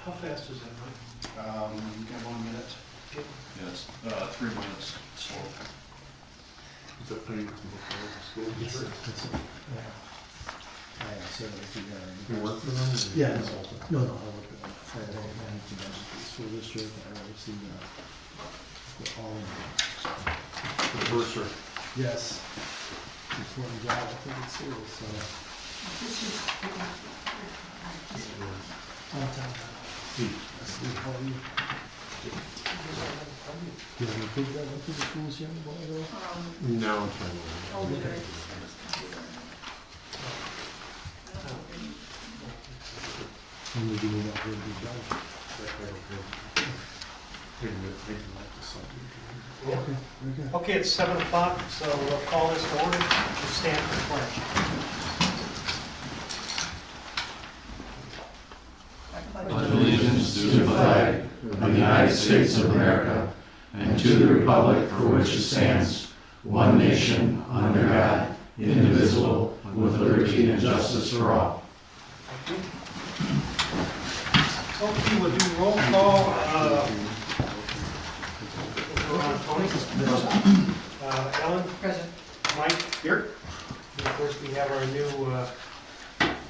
How fast is that, Mike? You got 1 minute. Yes, 3 minutes slow. Is that paying for the school Yes, district? yeah. So it's the, You work for them? or- yeah, no, I work with them. I manage the budget for the school district, I oversee all of The bursar. yes. Important job, I think it's serious, so. On time. How are you? Do you have any kids that went to the schools here in the boy though? No, I'm trying to. Older guys. And you're doing that really good job. Okay, very good. Okay, it's 7 o'clock, so we'll call this to order. We'll stand for the pledge. Pledge allegiance to the flag of the United States of America and to the republic for which it stands, one nation, under God, indivisible, with liberty and justice for all. Okay, we'll do roll call. We're on Tony. Ellen. Present. Mike. Here. And of course, we have our new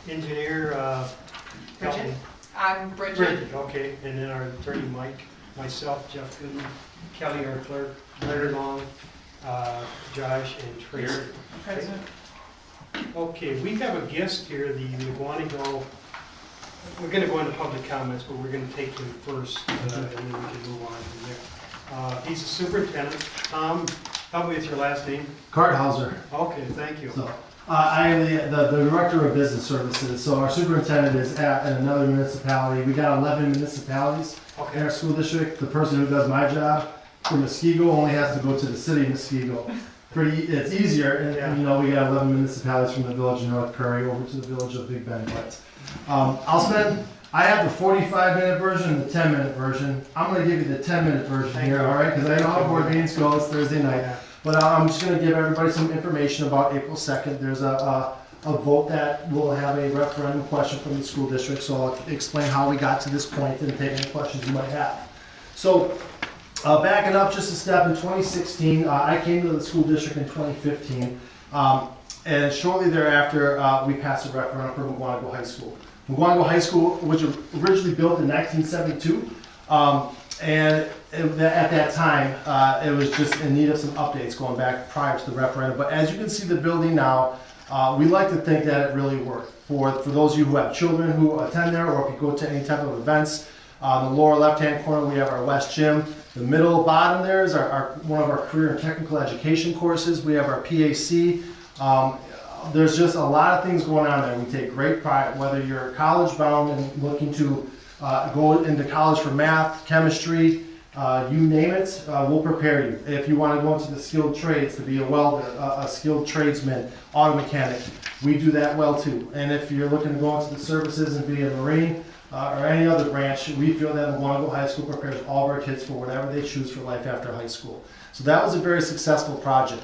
engineer, Kelly. Bridget. I'm Bridget. Bridget, okay, and then our attorney, Mike, myself, Jeff Gooden, Kelly, our clerk, Larry Long, Josh, and Tracy. Present. Okay, we have a guest here, the Mukwonago. We're gonna go into public comments, but we're gonna take him first, and then we can move on from there. He's a superintendent. Tom, help me with your last name. Carthauser. Okay, thank you. So, I am the director of business services. So our superintendent is at another municipality. We got 11 municipalities in Okay, our school district. The person who does my job from Muskego only has to go to the city of Muskego. It's easier, and you know, we got 11 municipalities from the village of North Curry over to the village of Big Bend. But I have the 45-minute version and the 10-minute version. I'm going to give you the 10-minute version Thank here, you. all right? Because I know how board meetings go. It's Thursday night. Yeah. But I'm just going to give everybody some information about April 2nd. There's a vote that will have a referendum question from the school district, so I'll explain how we got to this point and take any questions you might have. So, backing up just a step, in 2016, I came to the school district in 2015, and shortly thereafter, we passed a referendum for Mukwonago High School. Mukwonago High School was originally built in 1972, and at that time, it was just in need of some updates going back prior to the referendum. But as you can see the building now, we like to think that it really worked. For those of you who have children who attend there, or if you go to any type of events, the lower left-hand corner we have our West Gym. The middle bottom there is one of our career and technical education courses. We have our PAC. There's just a lot of things going on there. We take great pride, whether you're college bound and looking to go into college for math, chemistry, you name it, we'll prepare you. If you want to go into the skilled trades, to be a welder, a skilled tradesman, auto mechanic, we do that well too. And if you're looking to go into the services and be a Marine or any other branch, we feel that Mukwonago High School prepares all of our kids for whatever they choose for life after high school. So that was a very successful project.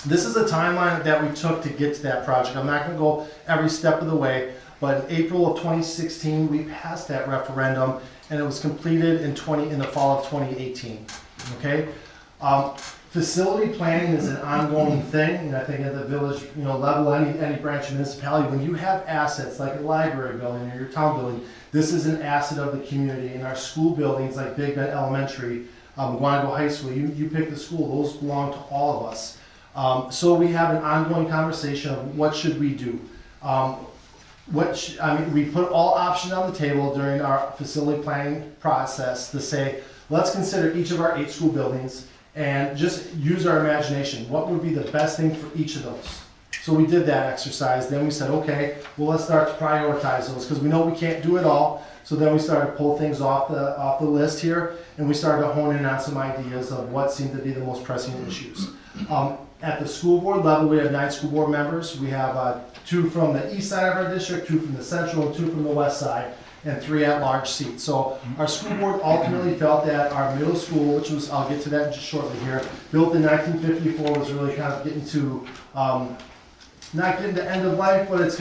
This is a timeline that we took to get to that project. I'm not going to go every step of the way, but in April of 2016, we passed that referendum, and it was completed in the fall of 2018. Okay, facility planning is an ongoing thing, and I think at the village, level, any branch municipality, when you have assets like a library building or your town building, this is an asset of the community. In our school buildings like Big Bend Elementary, Mukwonago High School, you pick the school; those belong to all of us. So we have an ongoing conversation of what should we do. We put all options on the table during our facility planning process to say, let's consider each of our 8 school buildings and just use our imagination. What would be the best thing for each of those? So we did that exercise. Then we said, okay, well, let's start to prioritize those because we know we can't do it all. So then we started to pull things off the list here, and we started to hone in on some ideas of what seemed to be the most pressing issues. At the school board level, we have 9 school board members. We have 2 from the east side of our district, 2 from the central, and 2 from the west side, and 3 at-large seats. So our school board ultimately felt that our middle school, which was, I'll get to that just shortly here, built in 1954, was really kind of getting to, not getting to end of life, but it's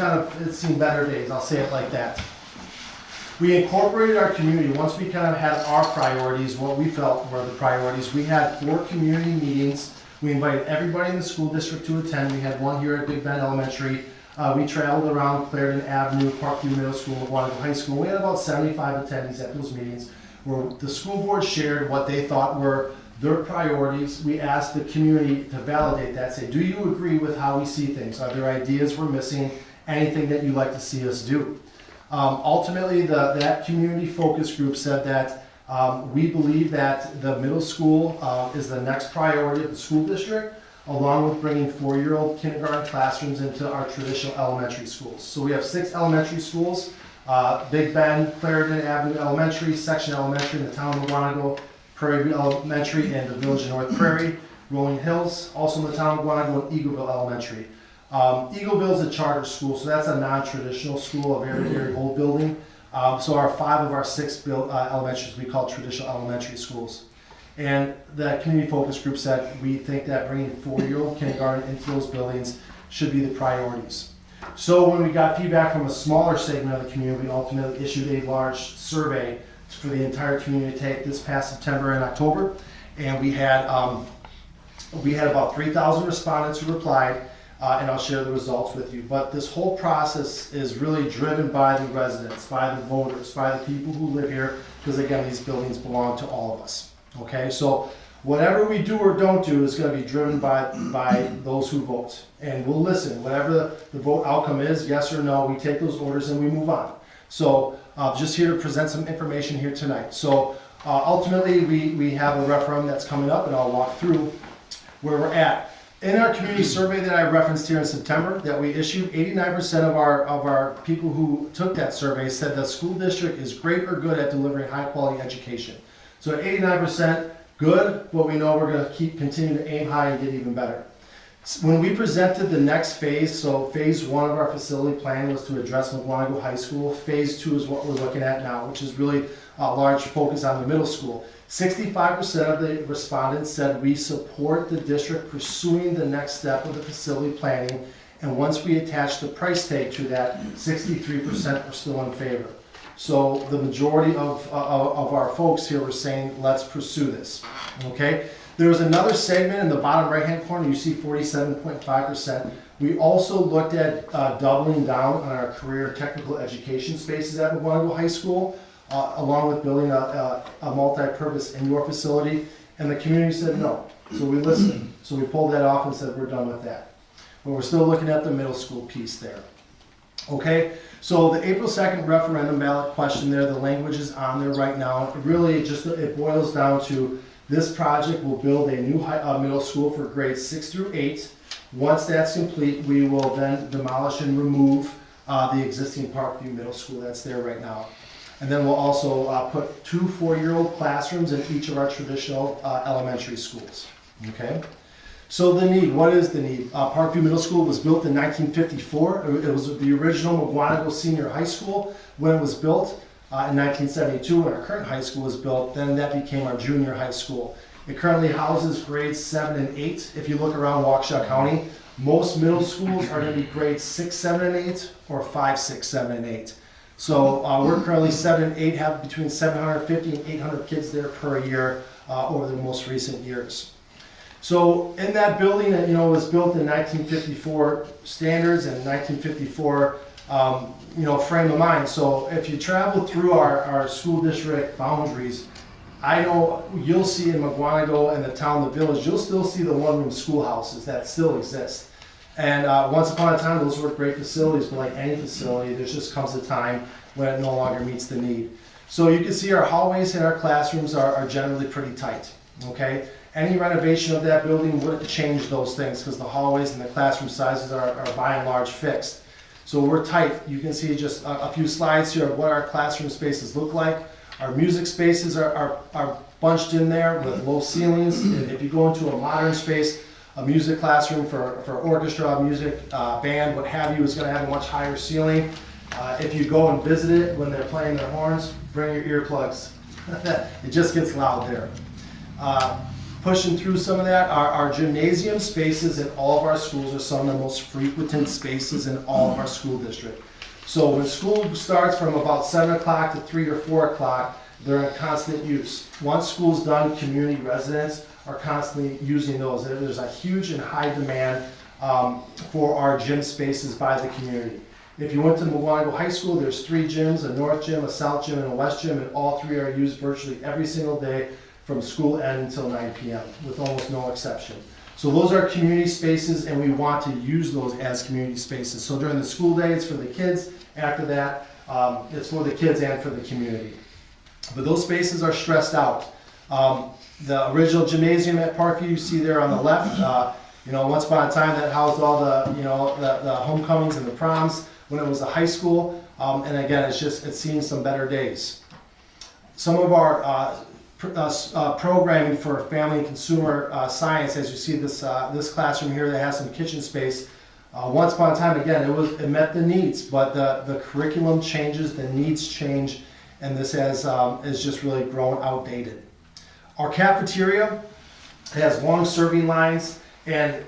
seen better days, I'll say it like that. We incorporated our community. Once we kind of had our priorities, what we felt were the priorities, we had 4 community meetings. We invited everybody in the school district to attend. We had one here at Big Bend Elementary. We traveled around Clarendon Avenue, Parkview Middle School, Waterville High School. We had about 75 attendees at those meetings where the school board shared what they thought were their priorities. We asked the community to validate that, say, do you agree with how we see things? Are there ideas we're missing? Anything that you'd like to see us do? Ultimately, that community focus group said that we believe that the middle school is the next priority of the school district, along with bringing 4-year-old kindergarten classrooms into our traditional elementary schools. So we have 6 elementary schools, Big Bend, Clarendon Avenue Elementary, Section Elementary in the town of Mukwonago, Prairie View Elementary in the village of North Prairie, Rolling Hills, also in the town of Mukwonago, and Eagleville Elementary. Eagleville is a charter school, so that's a non-traditional school, a very, very old building. So 5 of our 6 elementaries we call traditional elementary schools. And the community focus group said we think that bringing 4-year-old kindergarten into those buildings should be the priorities. So when we got feedback from a smaller segment of the community, we ultimately issued a large survey for the entire community to take this past September and October. And we had about 3,000 respondents who replied. And I'll share the results with you. But this whole process is really driven by the residents, by the voters, by the people who live here, because again, these buildings belong to all of us. Okay, so whatever we do or don't do is going to be driven by those who vote. And we'll listen. Whatever the vote outcome is, yes or no, we take those orders and we move on. So just here to present some information here tonight. So ultimately, we have a referendum that's coming up, and I'll walk through where we're at. In our community survey that I referenced here in September that we issued, 89% of our people who took that survey said the school district is great or good at delivering high quality education. So at 89% good, but we know we're going to continue to aim high and get even better. When we presented the next phase, so phase 1 of our facility plan was to address Mukwonago High School. Phase 2 is what we're looking at now, which is really a large focus on the middle school. 65% of the respondents said we support the district pursuing the next step of the facility planning, and once we attach the price tag to that, 63% are still in favor. So the majority of our folks here were saying, let's pursue this, okay? There was another segment in the bottom right-hand corner, you see 47.5%. We also looked at doubling down on our career technical education spaces at Mukwonago High School, along with building a multi-purpose indoor facility, and the community said no. So we listened. So we pulled that off and said we're done with that. But we're still looking at the middle school piece there. Okay, so the April 2nd referendum ballot question there, the language is on there right now. It boils down to this project will build a new middle school for grades 6 through 8. Once that's complete, we will then demolish and remove the existing Parkview Middle School that's there right now. And then we'll also put 2 4-year-old classrooms in each of our traditional elementary schools. Okay? So the need, what is the need? Parkview Middle School was built in 1954. It was the original Mukwonago Senior High School when it was built in 1972. When our current high school was built, then that became our junior high school. It currently houses grades 7 and 8. If you look around Waukesha County, most middle schools are going to be grades 6, 7, and 8, or 5, 6, 7, and 8. So we're currently 7 and 8, have between 750 and 800 kids there per year over the most recent years. So in that building that was built in 1954 standards and 1954 frame of mind. So if you travel through our school district boundaries, I know you'll see in Mukwonago and the town, the village, you'll still see the one-room schoolhouses that still exist. And once upon a time, those were great facilities, but like any facility, there just comes a time when it no longer meets the need. So you can see our hallways and our classrooms are generally pretty tight, okay? Any renovation of that building wouldn't change those things because the hallways and the classroom sizes are by and large fixed. So we're tight. You can see just a few slides here of what our classroom spaces look like. Our music spaces are bunched in there with low ceilings. If you go into a modern space, a music classroom for orchestra, music, band, what have you, is going to have a much higher ceiling. If you go and visit it when they're playing their horns, bring your earplugs. It just gets loud there. Pushing through some of that, our gymnasium spaces in all of our schools are some of the most frequented spaces in all of our school district. So when school starts from about 7 o'clock to 3 or 4 o'clock, they're in constant use. Once school's done, community residents are constantly using those. There's a huge and high demand for our gym spaces by the community. If you went to Mukwonago High School, there's 3 gyms, a north gym, a south gym, and a west gym, and all 3 are used virtually every single day from school end until 9 p.m., with almost no exception. So those are community spaces, and we want to use those as community spaces. So during the school day, it's for the kids. After that, it's for the kids and for the community. But those spaces are stressed out. The original gymnasium at Parkview you see there on the left, once upon a time that housed all the homecomings and the proms when it was a high school. And again, it's seen some better days. Some of our programming for family and consumer science, as you see this classroom here that has some kitchen space. Once upon a time, again, it met the needs, but the curriculum changes, the needs change, and this is just really grown outdated. Our cafeteria has long serving lines, and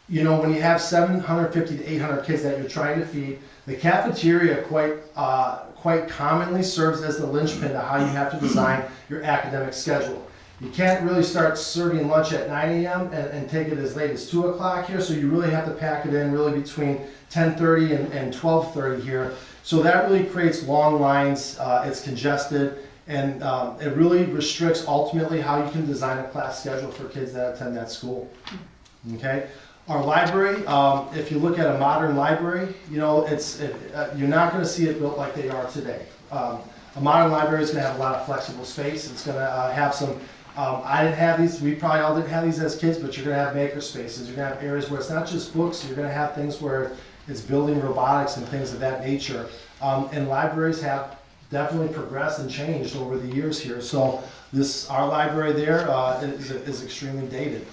when you have 750 to 800 kids that you're trying to feed, the cafeteria quite commonly serves as the linchpin to how you have to design your academic schedule. You can't really start serving lunch at 9 a.m. and take it as late as 2 o'clock here, so you really have to pack it in really between 10:30 and 12:30 here. So that really creates long lines, it's congested, and it really restricts ultimately how you can design a class schedule for kids that attend that school. Okay? Our library, if you look at a modern library, you're not going to see it built like they are today. A modern library is going to have a lot of flexible space. It's going to have some, I didn't have these, we probably all didn't have these as kids, but you're going to have maker spaces. You're going to have areas where it's not just books, you're going to have things where it's building robotics and things of that nature. And libraries have definitely progressed and changed over the years here. So our library there is extremely dated.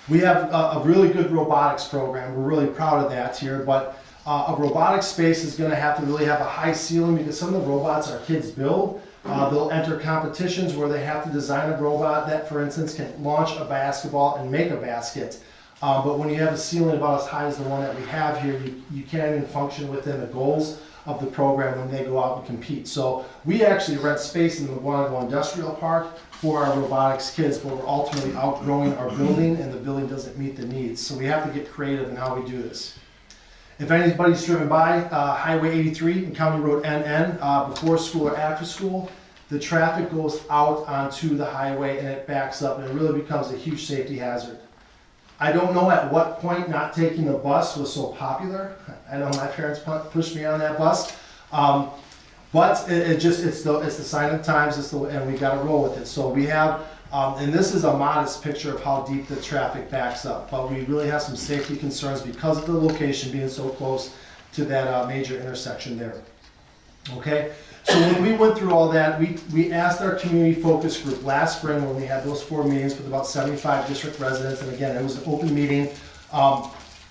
We have a really good robotics program. We're really proud of that here, but a robotics space is going to have to really have a high ceiling because some of the robots our kids build, they'll enter competitions where they have to design a robot that, for instance, can launch a basketball and make a basket. But when you have a ceiling about as high as the one that we have here, you can't even function within the goals of the program when they go out and compete. So we actually rent space in the Mukwonago Industrial Park for our robotics kids, but we're ultimately outgrowing our building and the building doesn't meet the needs. So we have to get creative in how we do this. If anybody's driven by Highway 83 and County Road NN before school or after school, the traffic goes out onto the highway and it backs up and it really becomes a huge safety hazard. I don't know at what point not taking the bus was so popular. I know my parents pushed me on that bus. But it's the sign of the times, and we got to roll with it. So we have, and this is a modest picture of how deep the traffic backs up, but we really have some safety concerns because of the location being so close to that major intersection there. Okay, so when we went through all that, we asked our community focus group last spring when we had those 4 meetings with about 75 district residents, and again, it was an open meeting.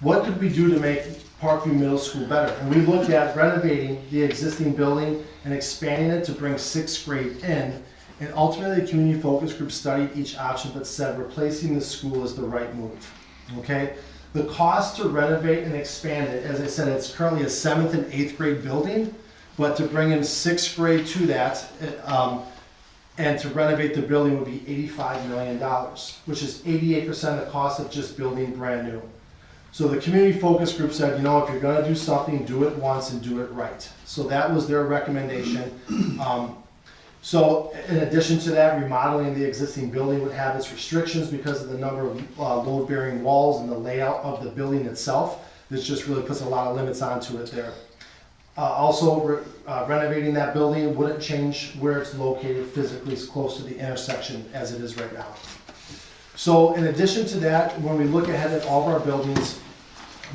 What could we do to make Parkview Middle School better? And we looked at renovating the existing building and expanding it to bring 6th grade in. And ultimately, the community focus group studied each option but said replacing the school is the right move. Okay? The cost to renovate and expand it, as I said, it's currently a 7th and 8th grade building, but to bring in 6th grade to that and to renovate the building would be $85 million, which is 88% of the cost of just building brand new. So the community focus group said, if you're going to do something, do it once and do it right. So that was their recommendation. So in addition to that, remodeling the existing building would have its restrictions because of the number of load-bearing walls and the layout of the building itself. This just really puts a lot of limits onto it there. Also, renovating that building wouldn't change where it's located physically as close to the intersection as it is right now. So in addition to that, when we look ahead at all of our buildings,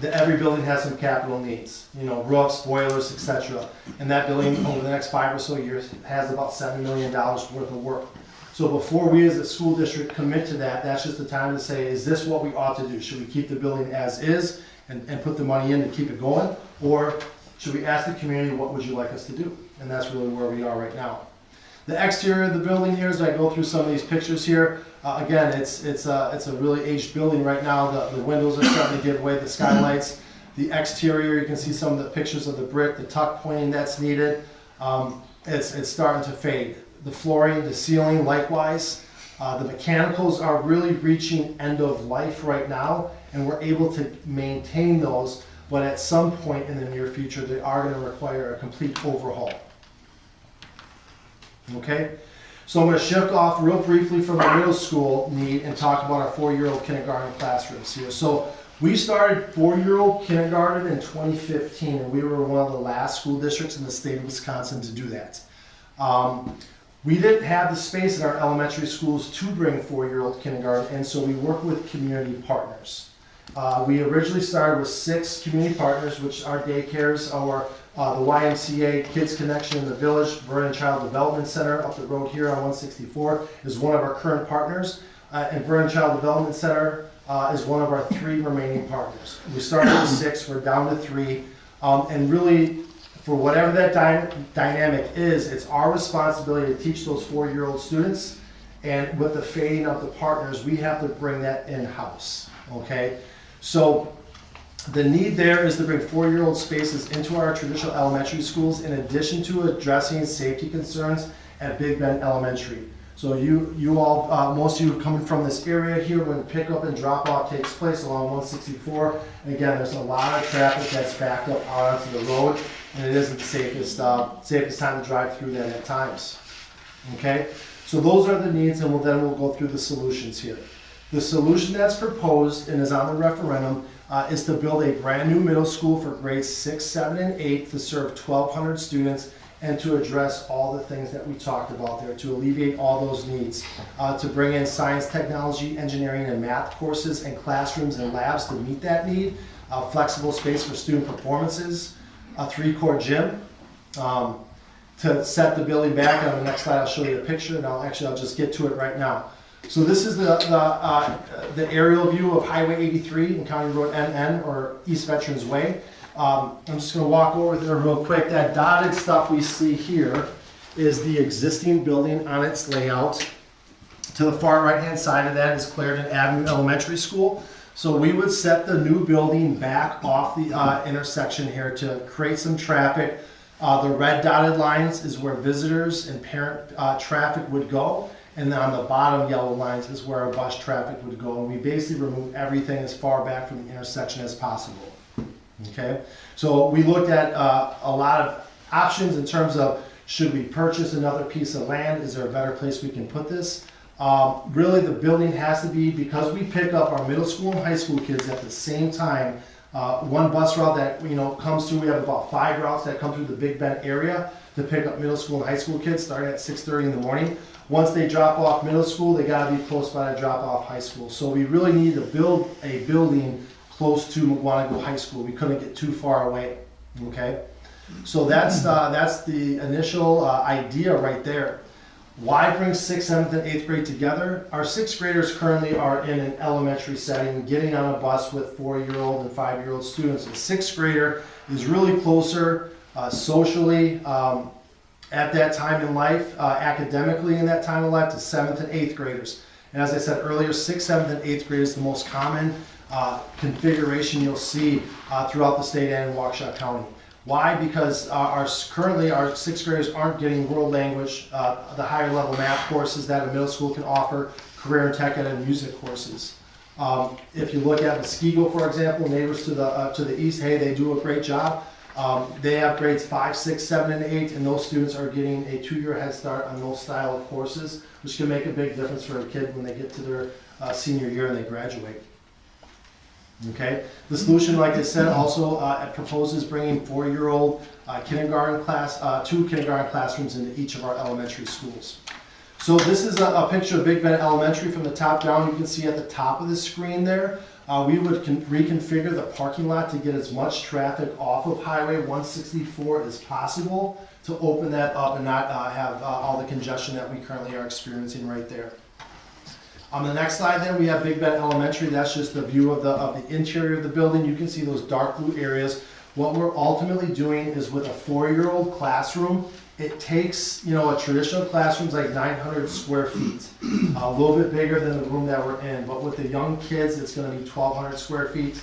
every building has some capital needs, roofs, boilers, etc. And that building over the next 5 or so years has about $7 million worth of work. So before we as a school district commit to that, that's just the time to say, is this what we ought to do? Should we keep the building as is and put the money in to keep it going? Or should we ask the community, what would you like us to do? And that's really where we are right now. The exterior of the building here, as I go through some of these pictures here, again, it's a really aged building right now. The windows are starting to give way, the skylights. The exterior, you can see some of the pictures of the brick, the tuck pointing that's needed. It's starting to fade. The flooring, the ceiling, likewise. The mechanicals are really reaching end of life right now, and we're able to maintain those, but at some point in the near future, they are going to require a complete overhaul. Okay? So I'm going to shift off real briefly from the middle school need and talk about our 4-year-old kindergarten classrooms here. So we started 4-year-old kindergarten in 2015, and we were one of the last school districts in the state of Wisconsin to do that. We didn't have the space in our elementary schools to bring 4-year-old kindergarten, and so we worked with community partners. We originally started with 6 community partners, which are daycares, our the YMCA Kids Connection in the Village, Vernon Child Development Center up the road here on 164 is one of our current partners, and Vernon Child Development Center is one of our 3 remaining partners. We started with 6, we're down to 3, and really, for whatever that dynamic is, it's our responsibility to teach those 4-year-old students, and with the fading of the partners, we have to bring that in-house, okay? So the need there is to bring 4-year-old spaces into our traditional elementary schools in addition to addressing safety concerns at Big Bend Elementary. So you all, most of you coming from this area here when pickup and drop off takes place along 164. And again, there's a lot of traffic that's backed up out onto the road, and it isn't the safest time to drive through that at times. Okay, so those are the needs, and we'll go through the solutions here. The solution that's proposed and is on the referendum is to build a brand new middle school for grades 6, 7, and 8 to serve 1,200 students and to address all the things that we talked about there, to alleviate all those needs, to bring in science, technology, engineering, and math courses and classrooms and labs to meet that need, flexible space for student performances, a 3-court gym, to set the building back. On the next slide, I'll show you a picture, and I'll just get to it right now. So this is the aerial view of Highway 83 and County Road NN, or East Veterans Way. I'm just going to walk over there real quick. That dotted stuff we see here is the existing building on its layout. To the far right-hand side of that is Clarendon Avenue Elementary School. So we would set the new building back off the intersection here to create some traffic. The red dotted lines is where visitors and parent traffic would go. And then on the bottom yellow lines is where our bus traffic would go. And we basically remove everything as far back from the intersection as possible. Okay, so we looked at a lot of options in terms of, should we purchase another piece of land? Is there a better place we can put this? Really, the building has to be, because we pick up our middle school and high school kids at the same time. One bus route that comes through, we have about 5 routes that come through the Big Bend area to pick up middle school and high school kids starting at 6:30 in the morning. Once they drop off middle school, they got to be close by to drop off high school. So we really need to build a building close to McGuanago High School. We couldn't get too far away. Okay, so that's the initial idea right there. Why bring 6th, 7th, and 8th grade together? Our 6th graders currently are in an elementary setting, getting on a bus with 4-year-old and 5-year-old students. The 6th grader is really closer socially at that time in life, academically in that time of life, to 7th and 8th graders. And as I said earlier, 6th, 7th, and 8th grade is the most common configuration you'll see throughout the state and in Waukesha County. Why? Because currently our 6th graders aren't getting world language, the higher level math courses that a middle school can offer, career and tech ed and music courses. If you look at Muskego, for example, neighbors to the east, hey, they do a great job. They have grades 5, 6, 7, and 8, and those students are getting a 2-year head start on those style of courses, which can make a big difference for a kid when they get to their senior year and they graduate. Okay, the solution, like I said, also proposes bringing 4-year-old kindergarten class, 2 kindergarten classrooms into each of our elementary schools. So this is a picture of Big Bend Elementary from the top down. You can see at the top of the screen there, we would reconfigure the parking lot to get as much traffic off of Highway 164 as possible to open that up and not have all the congestion that we currently are experiencing right there. On the next slide then, we have Big Bend Elementary. That's just the view of the interior of the building. You can see those dark blue areas. What we're ultimately doing is, with a 4-year-old classroom, it takes, a traditional classroom's like 900 square feet, a little bit bigger than the room that we're in. But with the young kids, it's going to be 1,200 square feet.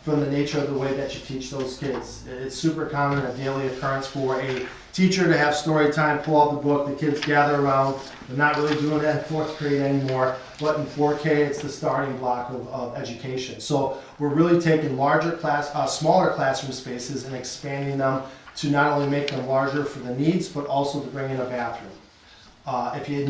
from the nature of the way that you teach those kids. It's super common, a daily occurrence for a teacher to have story time, pull out the book, the kids gather around. They're not really doing that in fourth grade anymore, but in 4K, it's the starting block of education. So we're really taking smaller classroom spaces and expanding them to not only make them larger for the needs, but also to bring in a bathroom. If you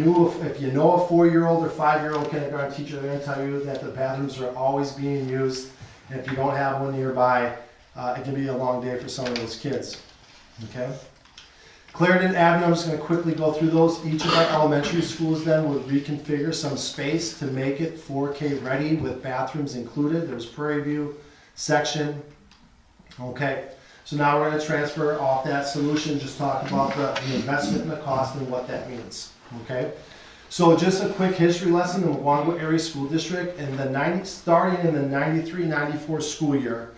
know a 4-year-old or 5-year-old kindergarten teacher, they're going to tell you that the bathrooms are always being used. And if you don't have one nearby, it can be a long day for some of those kids. Okay? Clarendon Avenue, I'm just going to quickly go through those. Each of our elementary schools then will reconfigure some space to make it 4K ready with bathrooms included. There's Prairie View section. Okay, so now we're going to transfer off that solution, just talk about the investment and the cost and what that means. Okay, so just a quick history lesson in the Mukwonago Area School District. Starting in the 93-94 school year,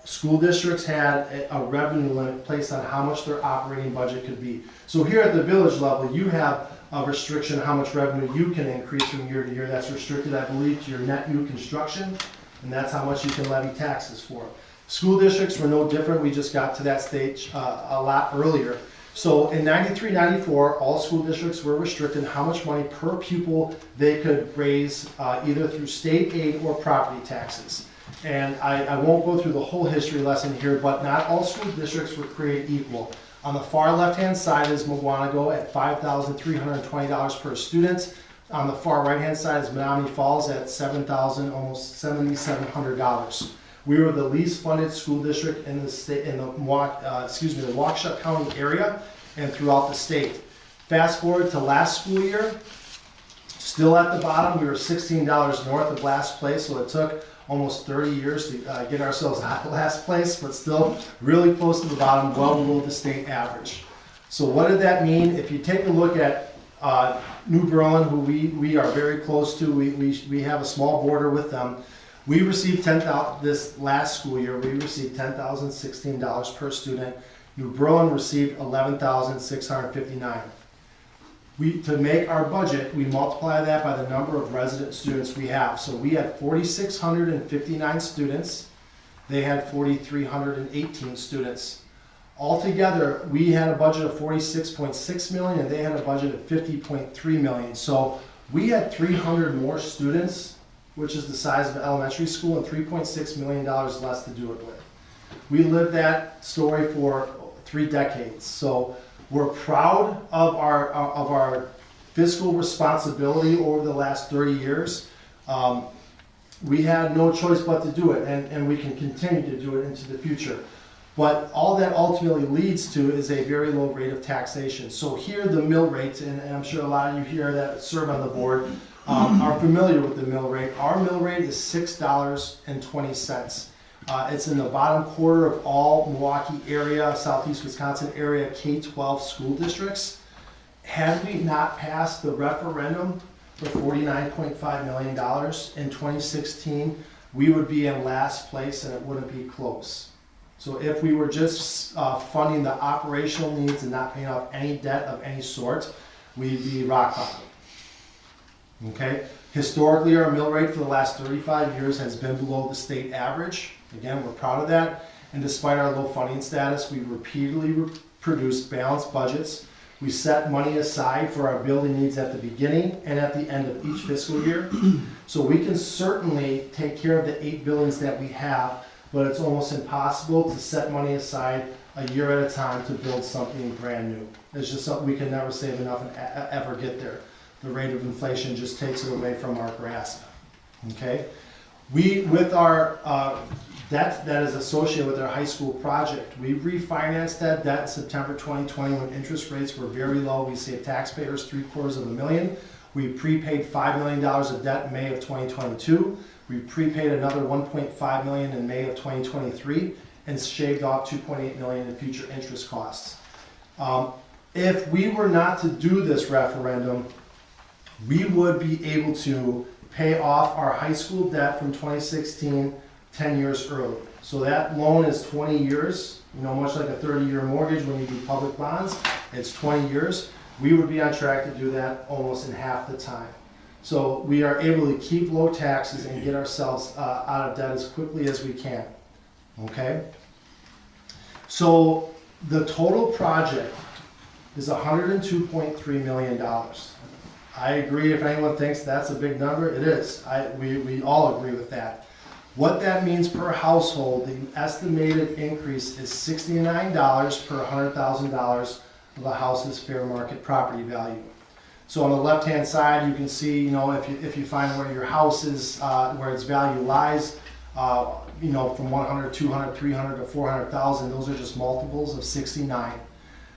school districts had a revenue limit placed on how much their operating budget could be. So here at the village level, you have a restriction how much revenue you can increase from year to year. That's restricted, I believe, to your net new construction, and that's how much you can levy taxes for. School districts were no different. We just got to that stage a lot earlier. So in 93-94, all school districts were restricted how much money per pupil they could raise either through state aid or property taxes. And I won't go through the whole history lesson here, but not all school districts were created equal. On the far left-hand side is Mukwonago at $5,320 per student. On the far right-hand side is Menominee Falls at almost $7,700. We were the least funded school district in the state, in the Waukesha County area and throughout the state. Fast forward to last school year, still at the bottom. We were $16 north of last place, so it took almost 30 years to get ourselves out of last place, but still really close to the bottom, well below the state average. So what did that mean? If you take a look at New Berlin, who we are very close to, we have a small border with them. We received this last school year, we received $10,016 per student. New Berlin received $11,659. To make our budget, we multiply that by the number of resident students we have. So we had 4,659 students. They had 4,318 students. Altogether, we had a budget of $46.6 million, and they had a budget of $50.3 million. So we had 300 more students, which is the size of an elementary school, and $3.6 million less to do it with. We lived that story for 3 decades. So we're proud of our fiscal responsibility over the last 30 years. We had no choice but to do it, and we can continue to do it into the future. But all that ultimately leads to is a very low rate of taxation. So here the mill rate, and I'm sure a lot of you here that serve on the board are familiar with the mill rate. Our mill rate is $6.20. It's in the bottom quarter of all Milwaukee area, Southeast Wisconsin area K-12 school districts. Had we not passed the referendum for $49.5 million in 2016, we would be in last place and it wouldn't be close. So if we were just funding the operational needs and not paying off any debt of any sort, we'd be rock bottom. Okay? Historically, our mill rate for the last 35 years has been below the state average. Again, we're proud of that. And despite our low funding status, we repeatedly produced balanced budgets. We set money aside for our building needs at the beginning and at the end of each fiscal year. So we can certainly take care of the 8 buildings that we have, but it's almost impossible to set money aside a year at a time to build something brand new. It's just something we can never save enough and ever get there. The rate of inflation just takes it away from our grasp. Okay? With our debt that is associated with our high school project, we refinanced that debt in September 2020 when interest rates were very low. We saved taxpayers $750,000. We prepaid $5 million of debt in May of 2022. We prepaid another $1.5 million in May of 2023 and shaved off $2.8 million in future interest costs. If we were not to do this referendum, we would be able to pay off our high school debt from 2016 10 years early. So that loan is 20 years, much like a 30-year mortgage when you do public bonds, it's 20 years. We would be on track to do that almost in half the time. So we are able to keep low taxes and get ourselves out of debt as quickly as we can. Okay? So the total project is $102.3 million. I agree, if anyone thinks that's a big number, it is. We all agree with that. What that means per household, the estimated increase is $69 per $100,000 of a house's fair market property value. So on the left-hand side, you can see, if you find where your house is, where its value lies, from 100, 200, 300 to 400,000, those are just multiples of 69.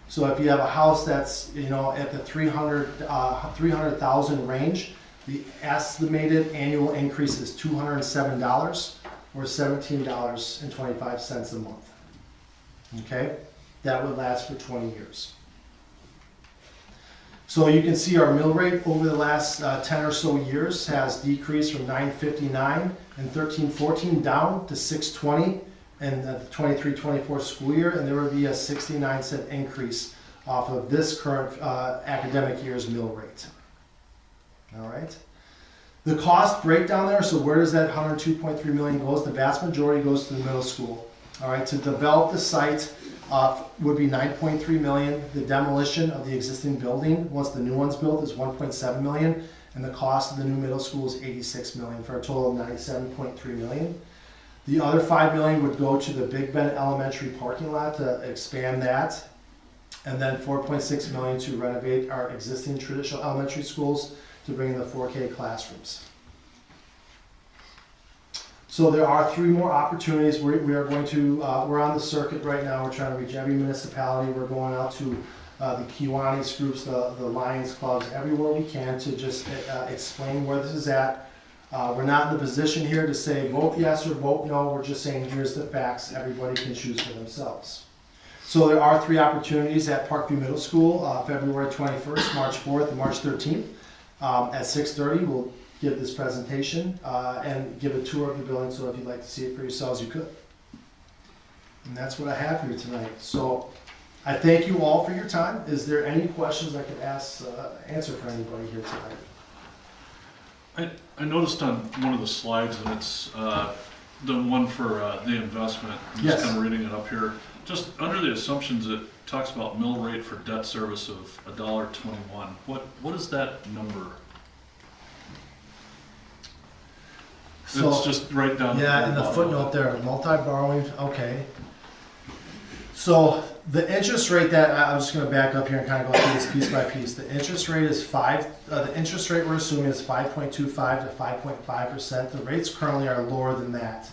So if you have a house that's, at the 300,000 range, the estimated annual increase is $207 or $17.25 a month. Okay? That would last for 20 years. So you can see our mill rate over the last 10 or so years has decreased from $9.59 in 13-14 down to $6.20 in the 23-24 school year, and there would be a 69-cent increase off of this current academic year's mill rate. All right. The cost breakdown there, so where does that $102.3 million goes? The vast majority goes to the middle school. All right, to develop the site would be $9.3 million. The demolition of the existing building, once the new one's built, is $1.7 million, and the cost of the new middle school is $86 million, for a total of $97.3 million. The other $5 million would go to the Big Bend Elementary parking lot to expand that, and then $4.6 million to renovate our existing traditional elementary schools to bring in the 4K classrooms. So there are 3 more opportunities. We are going to, we're on the circuit right now. We're trying to reach every municipality. We're going out to the Kiwanis groups, the Lions clubs, everywhere we can to just explain where this is at. We're not in the position here to say vote yes or vote no. We're just saying here's the facts. Everybody can choose for themselves. So there are 3 opportunities at Parkview Middle School, February 21st, March 4th, and March 13th. At 6:30, we'll give this presentation and give a tour of the building, so if you'd like to see it for yourselves, you could. And that's what I have for you tonight. So I thank you all for your time. Is there any questions I could answer for anybody here tonight? I noticed on one of the slides, and it's the one for the investment. I'm Yes. just kind of reading it up here. Just under the assumptions, it talks about mill rate for debt service of $1.21. What is that number? So, It's just right down. yeah, in the bottom. footnote there, multi-borrowing, okay. So the interest rate that, I'm just gonna back up here and kind of go through this piece by piece. The interest rate is the interest rate we're assuming is 5.25 to 5.5%. The rates currently are lower than that.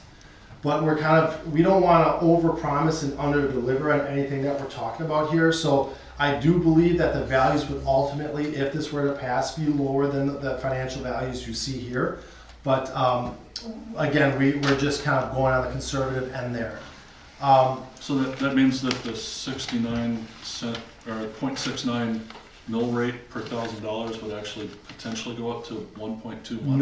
But we don't wanna overpromise and underdeliver on anything that we're talking about here. So I do believe that the values would ultimately, if this were to pass, be lower than the financial values you see here. But again, we're just kind of going on the conservative end there. So that means that the 69 cent or 0.69 mill rate per $1,000 would actually potentially go up to 1.21?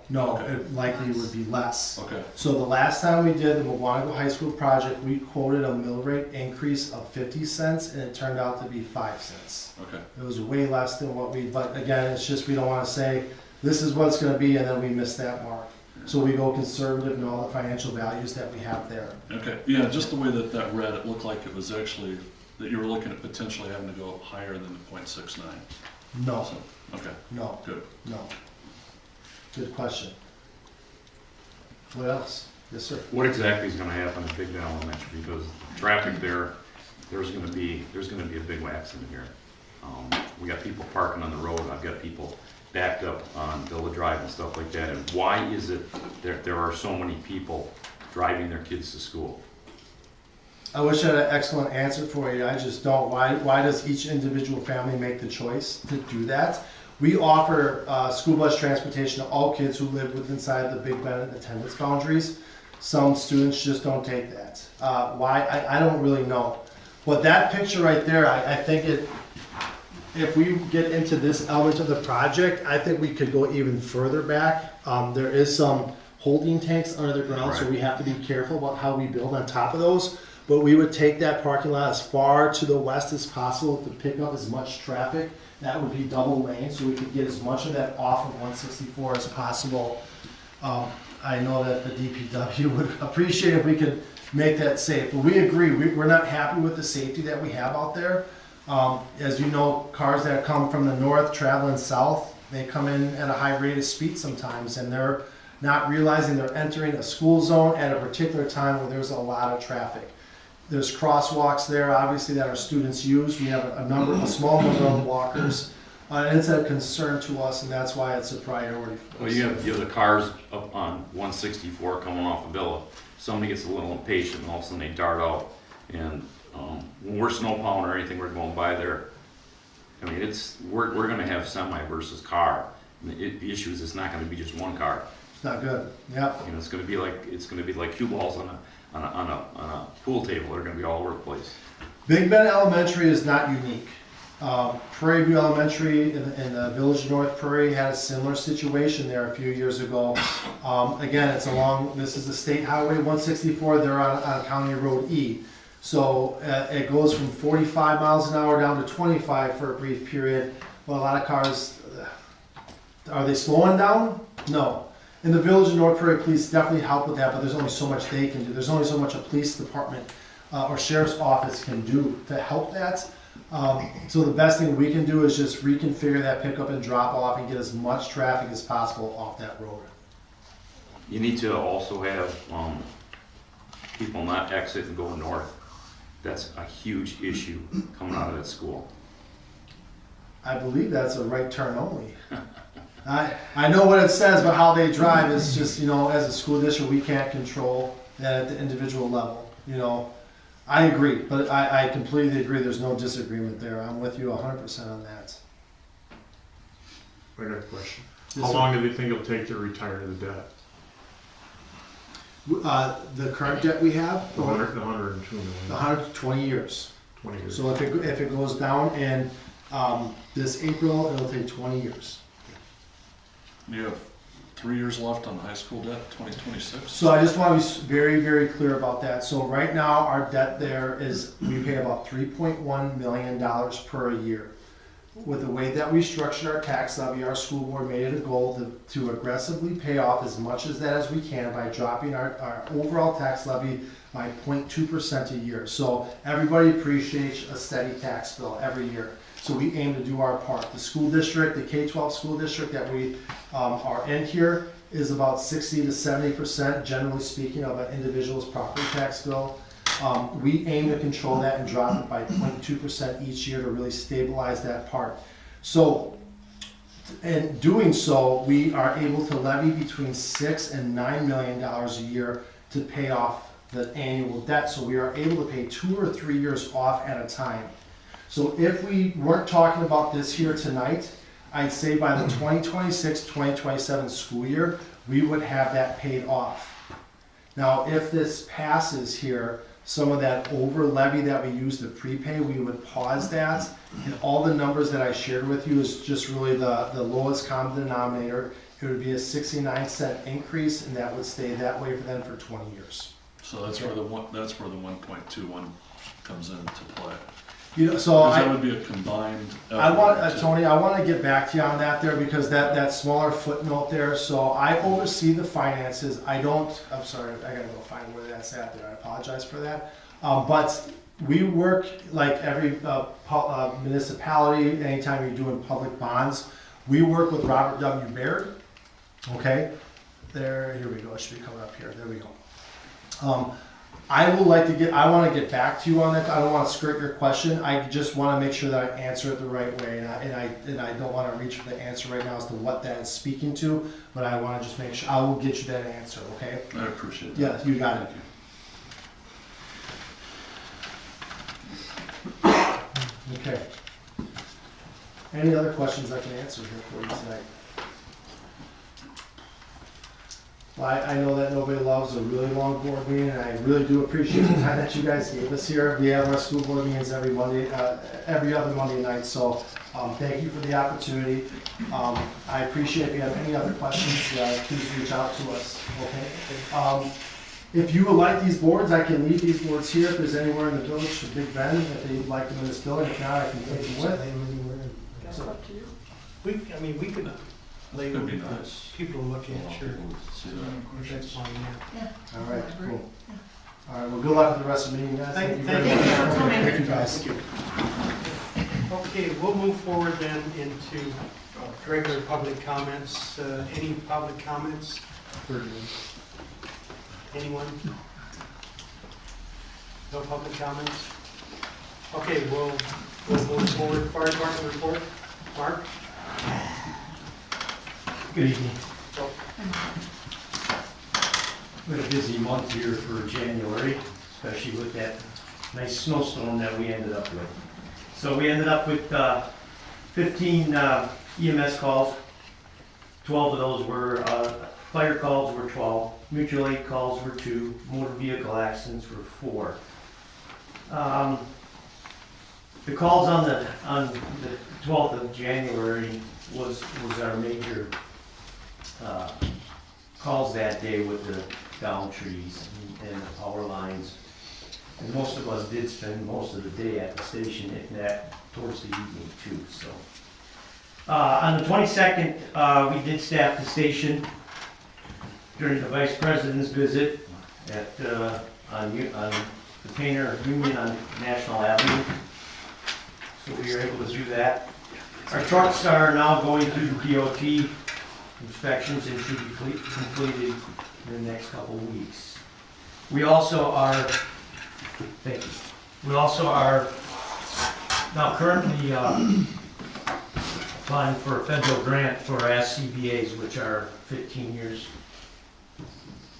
No, Okay. it likely would be less. Okay, So the last time we did the Mukwonago High School project, we quoted a mill rate increase of 50 cents, and it turned out to be 5 cents. okay. It was way less than but again, it's just we don't want to say, this is what it's going to be, and then we miss that mark. So we go conservative in all the financial values that we have there. Okay, yeah, just the way that read, it looked like it was actually, that you were looking at potentially having to go higher than the 0.69. No, So, okay, no, good. no. Good question. What else? Yes, sir. What exactly is gonna happen at Big Bend Elementary? Because traffic there, there's gonna be a big accident here. We got people parking on the road, I've got people backed up on Villa Drive and stuff like that. And why is it there are so many people driving their kids to school? I wish I had an excellent answer for you. I just don't. Why does each individual family make the choice to do that? We offer school bus transportation to all kids who live within inside the Big Bend attendance boundaries. Some students just don't take that. Why? I don't really know. But that picture right there, I think if we get into this element of the project, I think we could go even further back. There is some holding tanks under the ground, so Right. we have to be careful about how we build on top of those. But we would take that parking lot as far to the west as possible to pick up as much traffic That would be double lane, so we could get as much of that off of 164 as possible. I know that the DPW would appreciate if we could make that safe, but we agree, we're not happy with the safety that we have out there. As you know, cars that come from the north traveling south, they come in at a high rate of speed sometimes, and they're not realizing they're entering a school zone at a particular time where there's a lot of traffic. There's crosswalks there, obviously, that our students use. We have a small number of walkers. And it's a concern to us, and that's why it's a priority for us. Well, you have the cars up on 164 coming off of Villa. Somebody gets a little impatient and all of a sudden they dart out. And when we're snow plowing or anything, we're going by there. I mean, we're gonna have semi versus car. And the issue is it's not gonna be just one car. It's not good. Yep. You know, it's gonna be like cue balls on a pool table. They're gonna be all over the place. Big Bend Elementary is not unique. Prairie View Elementary in the Village of North Prairie had a similar situation there a few years ago. Again, this is the State Highway 164, they're on County Road E. So it goes from 45 miles an hour down to 25 for a brief period. Well, a lot of cars, are they slowing down? No. In the Village of North Prairie, police definitely help with that, but there's only so much they can do. There's only so much a police department or sheriff's office can do to help that. So the best thing we can do is just reconfigure that pickup and drop off and get as much traffic as possible off that road. You need to also have people not exit and go north. That's a huge issue coming out of that school. I believe that's a right turn only. I know what it says, but how they drive is just, as a school district, we can't control that at the individual level, I agree, but I completely agree, there's no disagreement there. I'm with you 100% on that. I got a question. Yes, How sir. long do they think it'll take to retire the debt? The current debt we have, The 102 million, 120 years. 20 years. So if it goes down in this April, it'll take 20 years. You have 3 years left on high school debt, 2026? So I just want to be very, very clear about that. So right now, our debt there is, we pay about $3.1 million per year. With the way that we structured our tax levy, our school board made it a goal to aggressively pay off as much as that as we can by dropping our overall tax levy by 0.2% a year. So everybody appreciates a steady tax bill every year. So we aim to do our part. The school district, the K-12 school district that we are in here is about 60 to 70%, generally speaking, of an individual's property tax bill. We aim to control that and drop it by 0.2% each year to really stabilize that part. So in doing so, we are able to levy between $6 and $9 million a year to pay off the annual debt. So we are able to pay 2 or 3 years off at a time. So if we weren't talking about this here tonight, I'd say by the 2026-2027 school year, we would have that paid off. Now, if this passes here, some of that over levy that we use to prepay, we would pause that. And all the numbers that I shared with you is just really the lowest common denominator. It would be a 69-cent increase, and that would stay that way for them for 20 years. So that's where the 1.21 comes into play. So Because that would be a combined effort. Tony, I want to get back to you on that there because that smaller footnote there. So I oversee the finances. I'm sorry, I gotta go find where that's at there. I apologize for that. But we work like every municipality, anytime you're doing public bonds, we work with Robert W. Baird. Okay, here we go. It should be coming up here. There we go. I want to get back to you on that. I don't want to skirt your question. I just want to make sure that I answer it the right way, and I don't want to reach for the answer right now as to what that is speaking to. But I want to just make sure I will get you that answer. Okay? I appreciate that. Yeah, you got it. Okay. Any other questions I can answer here for you tonight? Well, I know that nobody loves a really long board meeting, and I really do appreciate the time that you guys gave us here. We have our school board meetings every other Monday night, so thank you for the opportunity. I appreciate if you have any other questions, please reach out to us, okay? If you would like these boards, I can leave these boards here. If there's anywhere in the village for Big Bend, if they'd like them in this building, if not, I can take them with. It's up to you. We could label Could be it for nice. people to look A lot at, of sure. people would see that. If that's fine, yeah. All right, cool. All right, well, good luck with the rest of the meeting, guys. Thank very you much. for coming. Thank you, guys. Okay, we'll move forward then into regular public comments. Any public comments? Anyone? No public comments? Okay, we'll move forward. Fire department report. Mark? Good evening. Oh, We had a busy month here for January, especially with that nice snowstorm that we ended up with. So we ended up with 15 EMS calls. 12 of those were, fire calls were 12, mutual aid calls were 2, motor vehicle accidents were 4. The calls on the 12th of January was our major calls that day with the down trees and the power lines. And most of us did spend most of the day at the station, if that towards the evening too, so. On the 22nd, we did staff the station during the vice president's visit on the Painter Union on National Avenue. So we were able to do that. Our trucks are now going through the DOT inspections and should be completed in the next couple of weeks. We also are, thank you. We also are now currently applying for a federal grant for our SCBA's, which are 15 years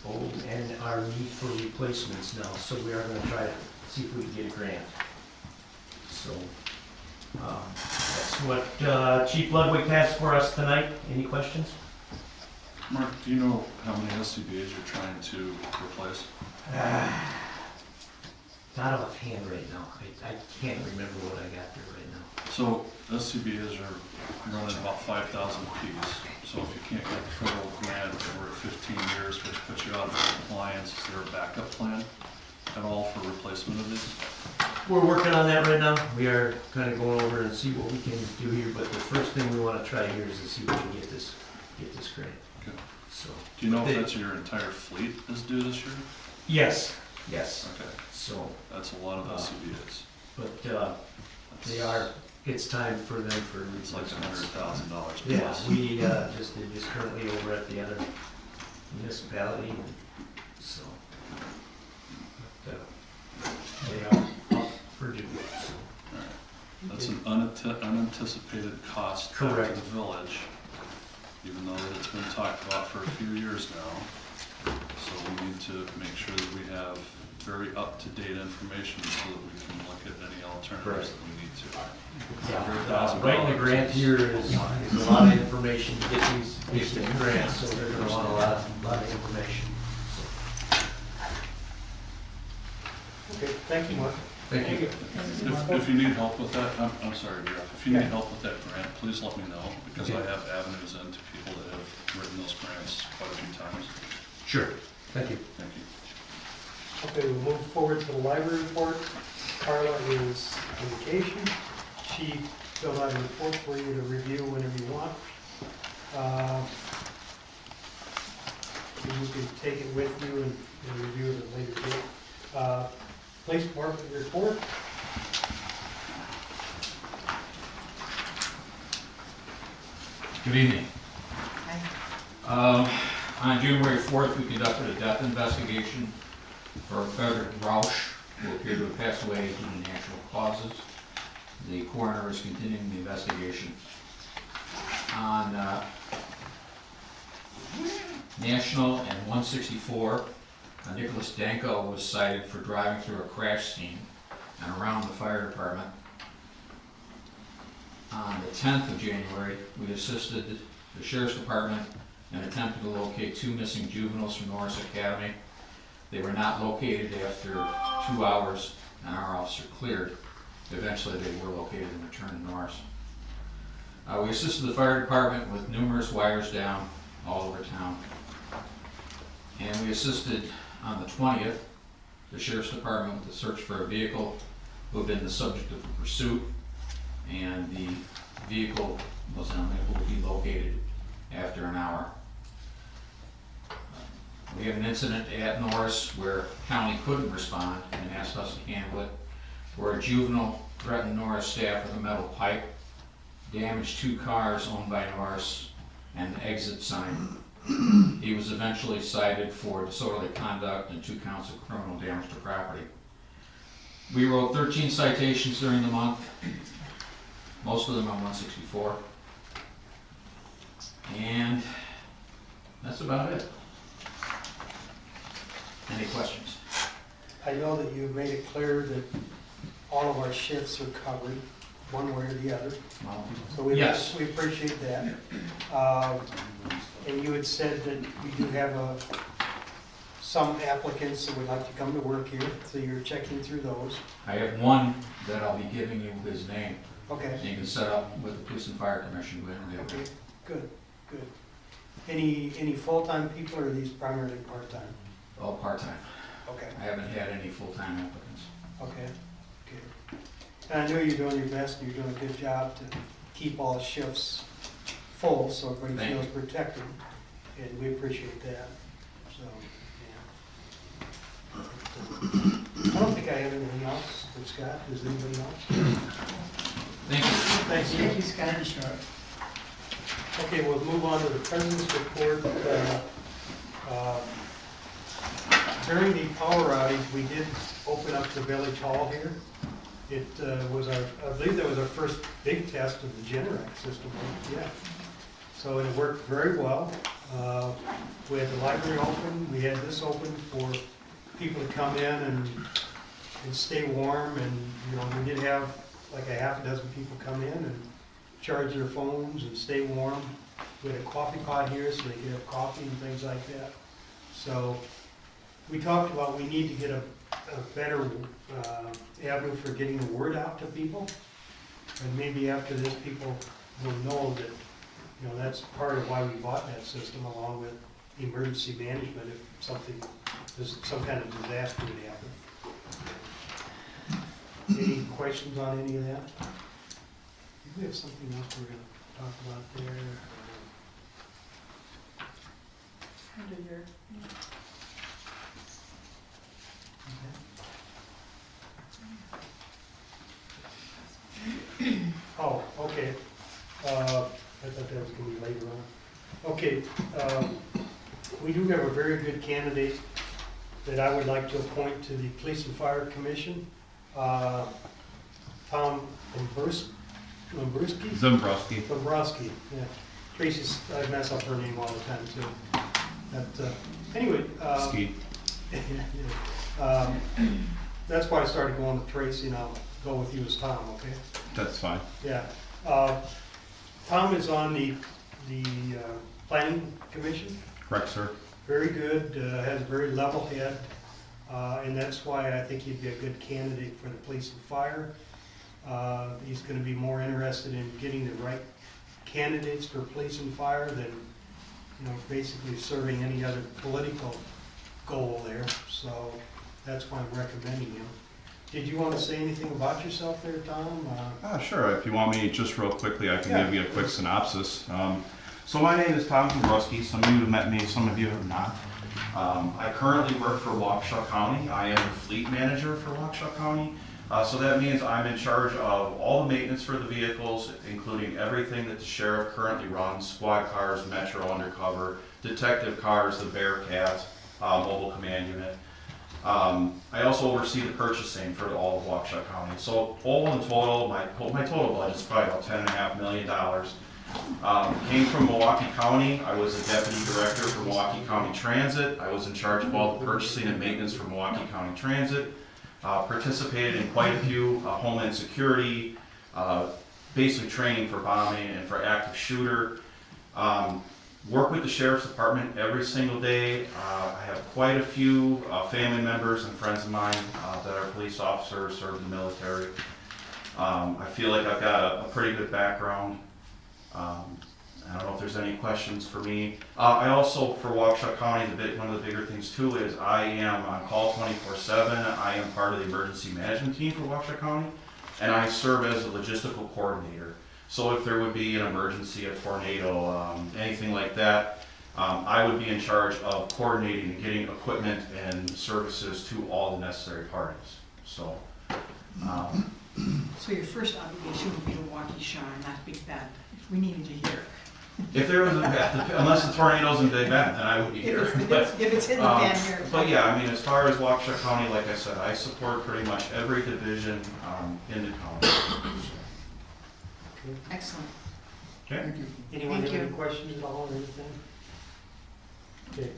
old and are need for replacements now. So we are going to try to see if we can get a grant. So that's what Chief Ludwig has for us tonight. Any questions? Mark, do you know how many SCBA's you're trying to replace? Not offhand right now. I can't remember what I got there right now. So SCBA's are running about 5,000 apiece. So if you can't get the federal grant for 15 years, which puts you out of compliance, is there a backup plan at all for replacement of these? We're working on that right now. We are kind of going over and see what we can do here, but the first thing we want to try here is to see if we can get this grant. Okay. So. Do you know They- if that's your entire fleet is due this year? Yes. Okay, So, that's a lot of SCBA's. but That's- they are. It's time for them for It's like replacements. $100,000 Yeah, plus. we they're just currently over at the other municipality, so. But, they are up for due. So. That's an unanticipated cost back to Correct. the village, even though that it's been talked about for a few years now. So we need to make sure that we have very up-to-date information so that we can look at any alternatives that we need to. Yeah, writing the grant here is a lot of information to get these grants, so they're gonna want a lot of information. okay, thank you, Mark. Thank you. If you need help with that, I'm sorry, Jeff, if you need help with that grant, please let me know, because I have avenues into people that have written those grants quite a few times. Sure, thank you. Thank you. Okay, we'll move forward to the library report. Carla is on vacation. She filled out a report for you to review whenever you want. You can take it with you and review it at a later date. Police department report. Good evening. On January 4th, we conducted a death investigation for Frederick Rausch, who appeared to have passed away due to natural causes. The coroner is continuing the investigation. On National and 164, Nicholas Danko was cited for driving through a crash scene and around the fire department. On the 10th of January, we assisted the Sheriff's Department in attempting to locate 2 missing juveniles from Norris Academy. They were not located after 2 hours, and our officer cleared. Eventually, they were located and returned to Norris. We assisted the fire department with numerous wires down all over town. And we assisted on the 20th, the Sheriff's Department with the search for a vehicle who had been the subject of a pursuit. And the vehicle was unable to be located after an hour. We had an incident at Norris where county couldn't respond and asked us to handle it, where a juvenile threatened Norris staff with a metal pipe, damaged 2 cars owned by Norris, and the exit sign. He was eventually cited for disorderly conduct and 2 counts of criminal damage to property. We wrote 13 citations during the month, most of them on 164. And that's about it. Any questions? I know that you made it clear that all of our shifts are covered, one way or the other, Well, so we Yes. we appreciate that. And you had said that you do have some applicants that would like to come to work here, so you're checking through those. I have one that I'll be giving you his name, Okay, and you can set up with the Police and Fire Commission with him. okay, good, good. Any full-time people, or are these primarily part-time? All part-time. Okay, I haven't had any full-time applicants. okay, good. And I know you're doing your best, and you're doing a good job to keep all the shifts full, so everybody Thank feels you. protected, and we appreciate that, so, yeah. I don't think I have anything else for Scott. Does anybody else? Thank you. Thanks, Steve. Thank you, Scott and Short. Okay, we'll move on to the president's report. During the power outage, we did open up the village hall here. It was our, I believe that was our first big test of the Generac system, yeah. So it worked very well. We had the library open, we had this open for people to come in and stay warm, and, you know, we did have like a half a dozen people come in and charge their phones and stay warm. We had a coffee pot here so they could have coffee and things like that. So we talked about we need to get a better avenue for getting the word out to people. And maybe after this, people will know that, you know, that's part of why we bought that system, along with emergency management if something, there's some kind of disaster would happen. Any questions on any of that? We have something else we're gonna talk about there. Oh, okay. I thought that was gonna be later on. Okay, we do have a very good candidate that I would like to appoint to the Police and Fire Commission. Tom Dombrowski? Dombrowski, yeah. Tracy's, I mess up her name all the time too. But, anyway. Ski. That's why I started going with Tracy, and I'll go with you as Tom, okay? That's fine. Yeah. Tom is on the Planning Commission. Correct, sir. Very good, has a very level head, and that's why I think he'd be a good candidate for the police and fire. He's gonna be more interested in getting the right candidates for police and fire than, you know, basically serving any other political goal there. So that's why I'm recommending him. Did you want to say anything about yourself there, Tom? Sure. If you want me just real quickly, I can Yeah. give you a quick synopsis. So my name is Tom Dombrowski. Some of you have met me, some of you have not. I currently work for Waukesha County. I am the fleet manager for Waukesha County. So that means I'm in charge of all the maintenance for the vehicles, including everything that the sheriff currently runs: squad cars, metro undercover, detective cars, the Bearcat, mobile command unit. I also oversee the purchasing for all of Waukesha County. So all in total, my total budget is probably about $10.5 million. Came from Milwaukee County. I was a deputy director for Milwaukee County Transit. I was in charge of all the purchasing and maintenance for Milwaukee County Transit. Participated in quite a few homeland security, basically training for bombing and for active shooter. Work with the Sheriff's Department every single day. I have quite a few family members and friends of mine that are police officers, served in the military. I feel like I've got a pretty good background. I don't know if there's any questions for me. I also, for Waukesha County, one of the bigger things too is I am on call 24/7. I am part of the emergency management team for Waukesha County, and I serve as a logistical coordinator. So if there would be an emergency, a tornado, anything like that, I would be in charge of coordinating and getting equipment and services to all the necessary parties. So, So your first obligation would be to Waukesha, not Big Bend, if we needed you here. if there was unless the tornado's in Big Bend, then I would be here. If it's in the fan here. But yeah, I mean, as far as Waukesha County, like I said, I support pretty much every division in the county. Excellent. Okay. Anyone have Thank any you. questions at all or anything? Okay,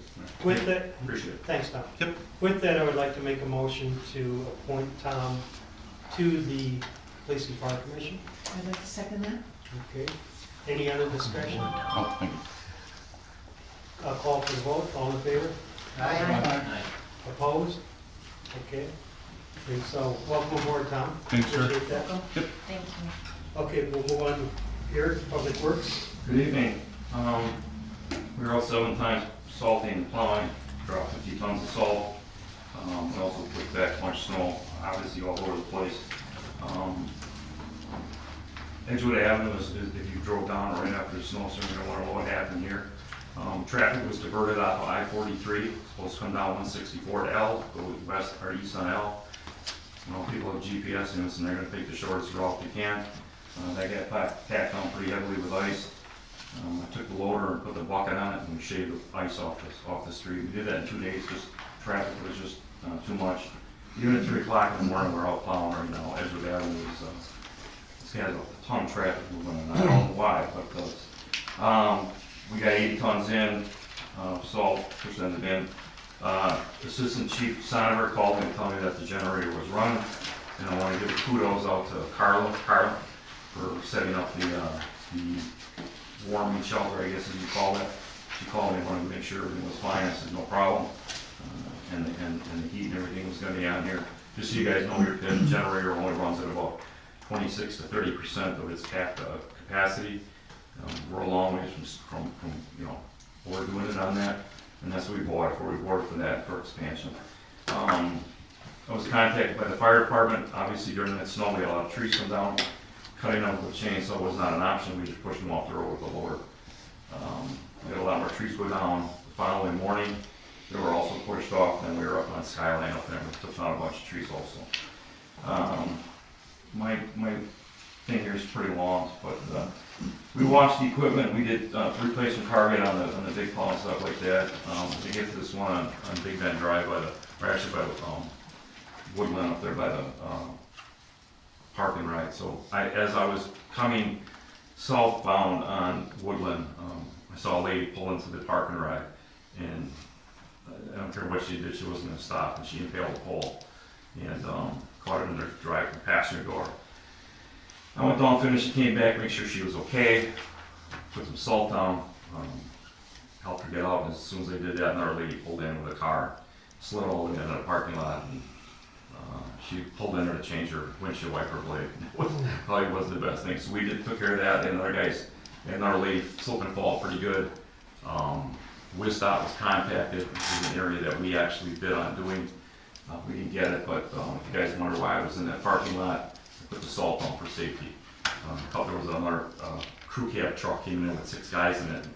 with that, Appreciate it. thanks, Tom. Yep. With that, I would like to make a motion to appoint Tom to the Police and Fire Commission. I'd like to second that. Okay, any other discussion? Oh, thank you. I'll call for the vote, all in favor? Aye. Opposed? Okay, and so, welcome aboard, Tom. Thanks, sir. Appreciate that. Thank you. Okay, we'll move on to Eric, Public Works. Good evening. We were out 7 times salting and plowing, dropped 50 tons of salt. We also put back much snow, obviously all over the place. Edgewood Avenue is, if you drove down right after the snowstorm, you're gonna wonder what happened here. Traffic was diverted off of I-43, supposed to come down 164 to L, go west or east on L. You know, people have GPS in this and they're gonna take the shortest route they can. That got packed on pretty heavily with ice. I took the loader and put the bucket on it and we shaved the ice off the street. We did that in 2 days, just traffic was just too much. Even at 3 o'clock in the morning, we're out plowing right now. Edgewood Avenue is, this has a ton of traffic moving and I don't know why, but it does. We got 80 tons in, salt, presented in. Assistant Chief Sonover called me and told me that the generator was running. And I want to give kudos out to Carla for setting up the warming shelter, I guess as you call it. She called me and wanted to make sure everything was fine. I said, no problem. And the heat and everything was gonna be on here. Just so you guys know, the generator only runs at about 26 to 30% of its capacity. We're a long ways from you know, we're doing it on that. And that's what we bought it for. We bought it for that, for expansion. I was contacted by the fire department. Obviously during that snow, we had a lot of trees come down. Cutting them with a chainsaw was not an option. We just pushed them off the road with a loader. We had a lot more trees go down the following morning. They were also pushed off, and we were up on Skyline up there and took down a bunch of trees also. My thing here is pretty long, but we watched the equipment. We did replacement carbide on the big plow and stuff like that. We get to this one on Big Bend Drive by Woodland up there by the parking right. So as I was coming southbound on Woodland, I saw a lady pull into the parking right, and I don't care what she did, she wasn't gonna stop, and she impaled the pole and caught it in her passenger door. I went down, finished, came back, make sure she was okay, put some salt down, helped her get out, and as soon as I did that, another lady pulled in with a car, slid all the way into the parking lot, and she pulled in there to change her windshield wiper blade. Probably wasn't the best thing, so we took care of that, and another lady slip and fall pretty good. WISDOT was contacted. This is an area that we actually bid on doing. We didn't get it, but if you guys wonder why I was in that parking lot, I put the salt on for safety. There was another crew cab truck came in with 6 guys in it.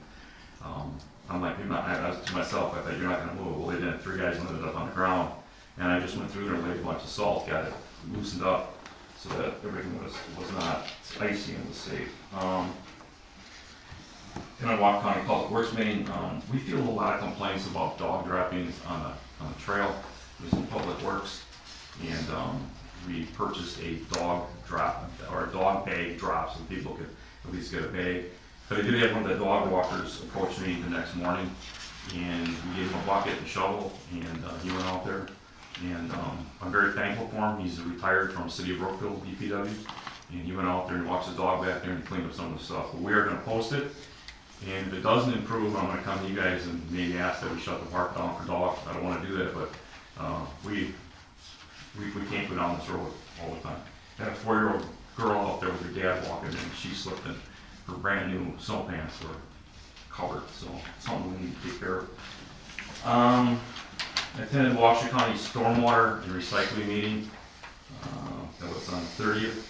I'm like, I was to myself, I thought, you're not gonna move. Well, they didn't. 3 guys ended up on the ground. And I just went through there and laid a bunch of salt, got it loosened up so that everything was not icy and was safe. In our Waukesha County Public Works meeting, we feel a lot of complaints about dog droppings on the trail. There's some Public Works, and we purchased a dog drop or a dog bag drop so people could at least get a bag. But I did have one of the dog walkers approach me the next morning, and we gave him a bucket and shovel, and he went out there. And I'm very thankful for him. He's retired from City of Brookfield, DPW, and he went out there and watched the dog back there and cleaned up some of the stuff. But we are going to post it, and if it doesn't improve, I'm going to come to you guys and maybe ask that we shut the park down for dogs. I don't want to do that, but we can't go down this road all the time. I had a 4-year-old girl out there with her dad walking, and she slipped, and her brand new snow pants were covered. So something we need to take care of. I attended Waukesha County Stormwater and Recycling meeting. That was on the 30th.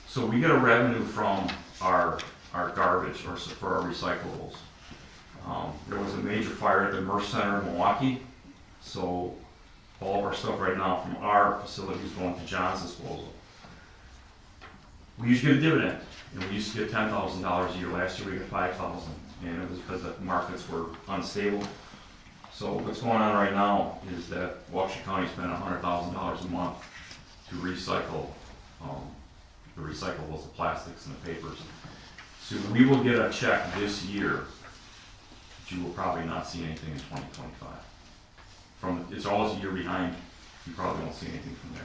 So we get a revenue from our garbage or for our recyclables. There was a major fire at the Merce Center in Milwaukee, so all of our stuff right now from our facility is going to John's disposal. We used to get a dividend, and we used to get $10,000 a year. Last year we got $5,000, and it was because the markets were unstable. So what's going on right now is that Waukesha County spent $100,000 a month to recycle the recyclables, the plastics and the papers. So we will get a check this year, but you will probably not see anything in 2025. It's always a year behind, you probably won't see anything from there.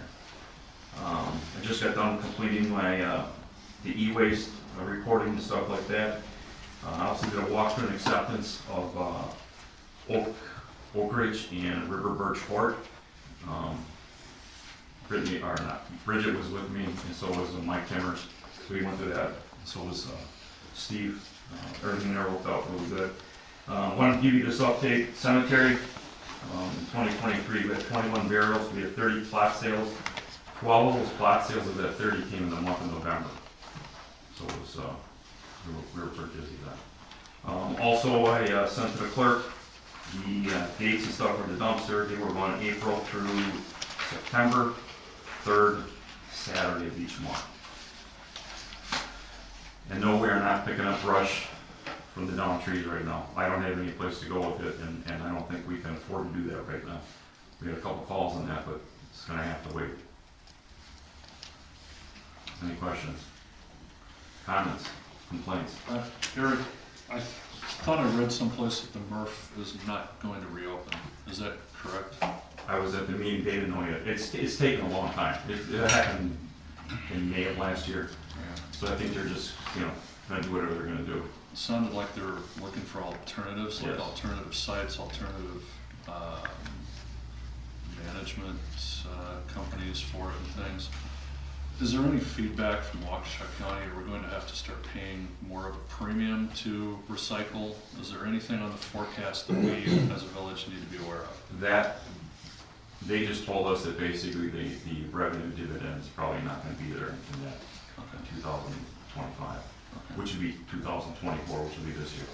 I just got done completing my, the e-waste reporting and stuff like that. I also did a walkthrough and acceptance of Oak Ridge and River Birch Court. Bridget was with me, and so was Mike Timmers. So we went through that. So was Steve. Everything there worked out really good. Wanted to give you this update. Cemetery, in 2023, we had 21 burials. We had 30 plot sales. 12 of those plot sales of that 30 came in the month of November. So it was, we were pretty busy then. Also, I sent to the clerk the dates and stuff for the dumpster. They were run April through September, 3rd Saturday of each month. And no, we are not picking up brush from the downed trees right now. I don't have any place to go with it, and I don't think we can afford to do that right now. We had a couple calls on that, but it's gonna have to wait. Any questions? Comments? Complaints? Eric, I thought I read someplace that the MRF is not going to reopen. Is that correct? I was at the meeting, they didn't know yet. It's taken a long time. It happened in May of last year. So I think they're just, gonna do whatever they're gonna do. It sounded like they were looking for alternatives, like Yes. alternative sites, alternative management companies for it and things. Is there any feedback from Waukesha County? Are we going to have to start paying more of a premium to recycle? Is there anything on the forecast that we as a village need to be aware of? That, they just told us that basically the revenue dividend is probably not gonna be there in that 2025, which would be 2024, which will be this year.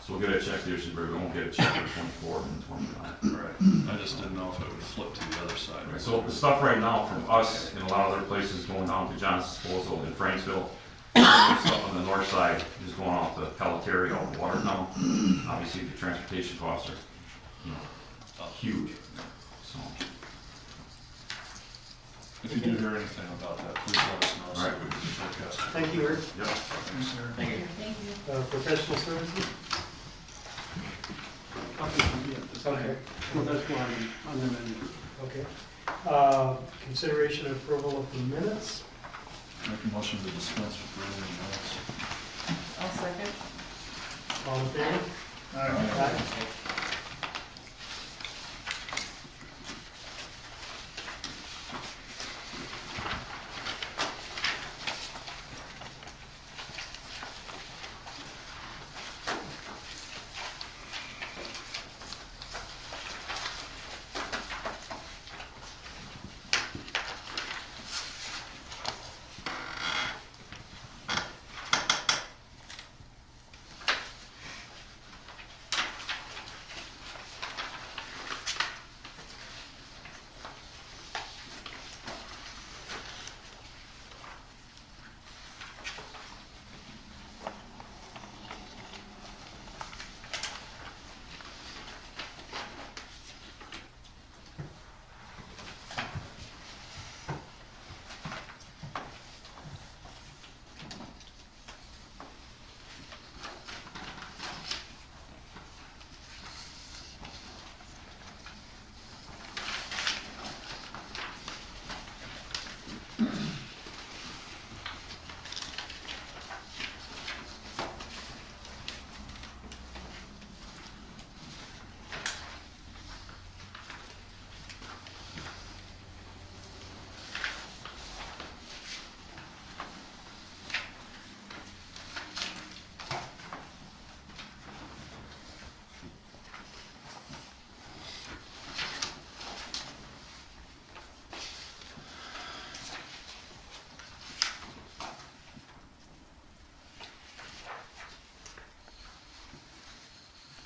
So we'll get a check this year, but we won't get a check for 24 and 25. Right. I just didn't know if it would flip to the other side. Right, so the stuff right now from us and a lot of other places going down to John's disposal in Franksville, stuff on the north side is going off to Pelletier, out in Watertown. Obviously, the transportation costs are, huge. So, If you do hear anything about that, please let us know so Right. we can forecast it. Thank you, Eric. yep. Thank you. Professional services? Okay. Well, that's one on the menu. Okay. Consideration and approval of the minutes? Make a motion to dispense with reading the minutes. I'll second. All in favor? Aye.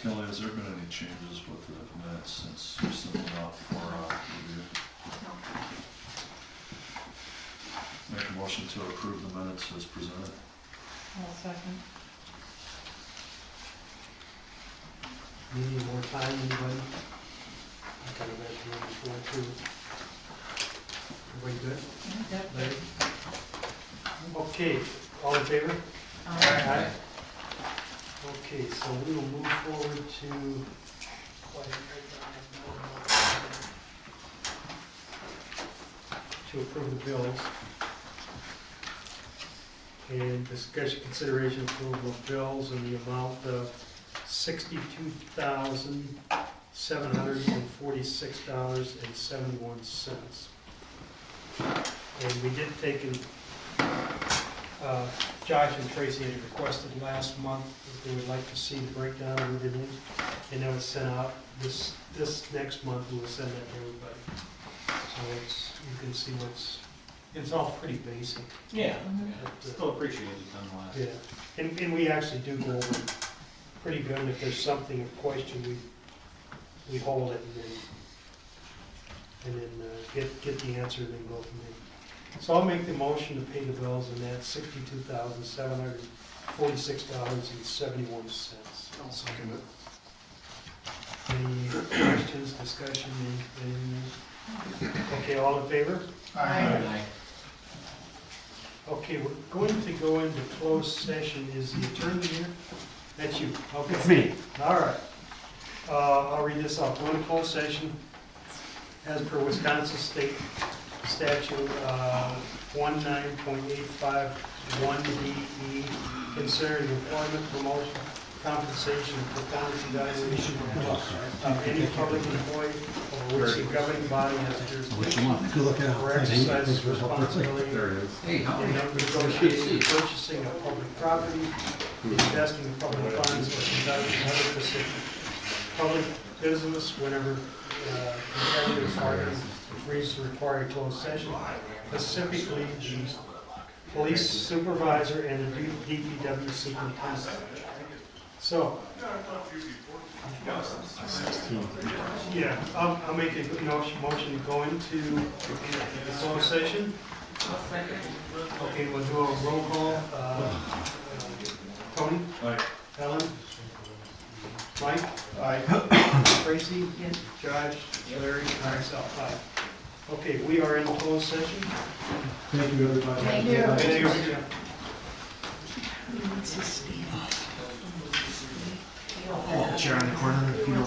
Kelly, has there been any changes with the minutes since you sent them out for review? Make a motion to approve the minutes as presented. I'll second. Need any more time, anybody? I kind of read through it before too. Everybody good? Larry? Okay, all in favor? Aye. Okay, so we will move forward to approve the bills. And discussion, consideration, approval of bills in the amount of $62,746.71. And we did take in, Josh and Tracy had requested last month that they would like to see the breakdown of everything, and that was sent out. This next month, we will send that to everybody. So you can see it's all pretty basic. Yeah, But, still appreciate it nonetheless. yeah, and we actually do go over it pretty good, and if there's something of question, we hold it and then get the answer and then go from there. So I'll make the motion to pay the bills, and that's $62,746.71. I'll second it. Any questions, discussion, anything? Okay, all in favor? Aye. Okay, we're going to go into closed session. Is the attorney here? That's you. Okay. It's me. All right. I'll read this off. Go into closed session as per Wisconsin State Statute 19.851DE concerning employment, promotion, compensation, and performance evaluation of any public employee over which the governing body has jurisdiction or exercises responsibility in negotiating, purchasing of public property, investing in public funds, or conducting other specific public business whenever competitive bargaining reasons require a closed session, specifically the police supervisor and the DPW superintendent. So, yeah, I'll make a motion to go into the closed session. Okay, we'll do a roll call. Tony? Aye. Ellen? Mike? Aye. Tracy? Yes. Josh? Larry? And myself, aye. Okay, we are in closed session. Thank you, everybody. Thank you. Thank you. Chair in the corner, if you don't